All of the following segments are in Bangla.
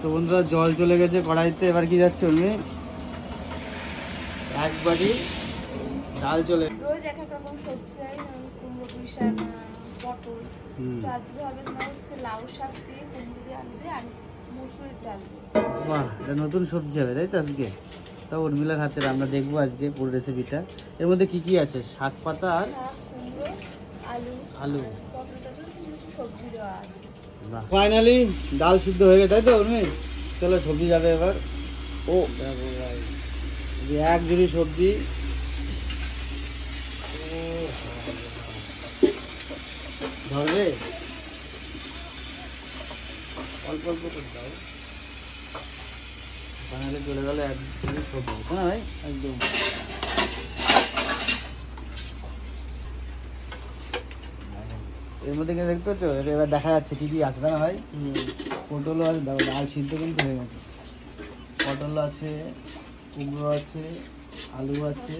তো বন্ধুরা জল চলে গেছে কড়াইতে, এবার কি যাচ্ছে উনি এক বাটি ডাল চলে। রোজ এক এক রকম সবজি হয়, কুমড়ো পুঁই শাক, পটল। তো আজকে হবে তোমার হচ্ছে লাউ শাক দিয়ে, কুমড়ো দিয়ে, আলু দিয়ে আর মসুরির ডাল দিয়ে। বাহ, এটা নতুন সবজি হবে তাই তো আজকে? তা উর্মিলার হাতের আমরা দেখবো আজকে পুরো রেসিপিটা। এর মধ্যে কি কি আছে? শাক পাতা আর শাক, কুমড়ো, আলু, আলু, পটল টটল কিছু সবজি দেওয়া আছে। ফাইনালি ডাল সিদ্ধ হয়ে গেছে তাই তো উর্মি? চলো সবজি যাবে এবার। ও দেখো ভাই, এক জুড়ি সবজি। ধরবে অল্প অল্প করে দাও। ফাইনালি চলে গেল এক জুড়ি সবজি, হ্যাঁ ভাই একদম। এর মধ্যে কিন্তু দেখতে পাচ্ছ, এবার দেখা যাচ্ছে কি কি আছে তাই না ভাই? পটলও আছে, দেখো ডাল সিদ্ধ কিন্তু হয়ে গেছে। পটল আছে, কুমড়ো আছে, আলু আছে।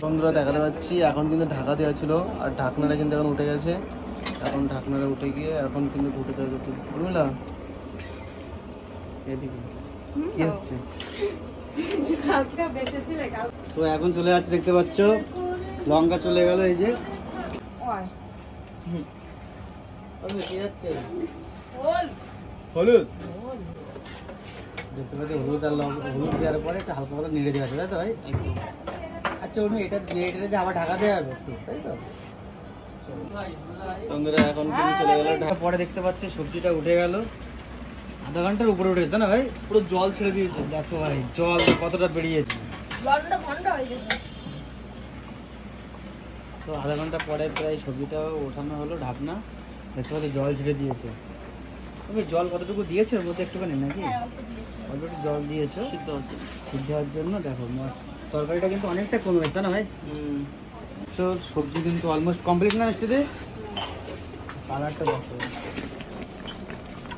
বন্ধুরা দেখাতে পাচ্ছি এখন কিন্তু ঢাকা দেওয়া ছিল, আর ঢাকনাটা কিন্তু এখন উঠে গেছে। এখন ঢাকনাটা উঠে গিয়ে এখন কিন্তু ঘুটে দেওয়া করতে বুঝলা। এদিকে কি হচ্ছে? তো এখন চলে যাচ্ছে দেখতে পাচ্ছ, লঙ্কা চলে গেল এই যে। কি যাচ্ছে? হলুদ দেখতে পাচ্ছি, হলুদ আর লঙ্কা, হলুদ দেওয়ার পরে একটা হালকা পাতলা নেড়ে দেওয়া আছে তাই তো ভাই? আচ্ছা ওটা এটা নেড়ে দিয়ে আবার ঢাকা দেওয়া হবে তাই তো? বন্ধুরা এখন কিন্তু চলে গেল ঢাকা। পরে দেখতে পাচ্ছি সবজিটা উঠে গেল, আধা ঘন্টার উপরে উঠে গেছে না ভাই? পুরো জল ছেড়ে দিয়েছে, দেখো ভাই জল কতটা বেরিয়েছে। তো আধা ঘন্টা পরে প্রায় সবজিটা ওঠানো হলো, ঢাকনা দেখতে পাচ্ছি জল ছেড়ে দিয়েছে। তুমি জল কতটুকু দিয়েছো ওর মধ্যে একটুখানি নাকি? অল্প একটু জল দিয়েছো সিদ্ধ হওয়ার জন্য। দেখো তরকারিটা কিন্তু অনেকটা কমে গেছে না ভাই? তো সবজি কিন্তু অলমোস্ট কমপ্লিট না মিষ্টিতে? কালারটা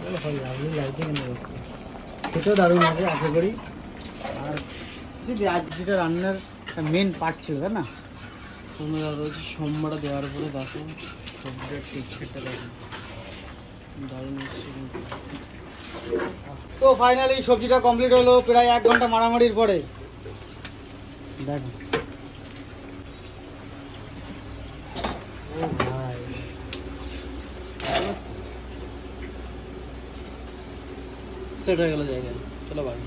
দেখো, লাইটিং খেতেও দারুণ হবে আশা করি। আর আজ যেটা রান্নার মেন পার্ট ছিল তাই না? তোমরা রয়েছে সোমবার দেওয়ার পরে দেখো সবজিটার টেক্সচারটা দেখো দারুণ হচ্ছে। তো ফাইনালি সবজিটা কমপ্লিট হলো প্রায় 1 ঘন্টা মারামারির পরে। দেখো ও ভাই, সেট হয়ে গেল জায়গায়। চলো ভাই।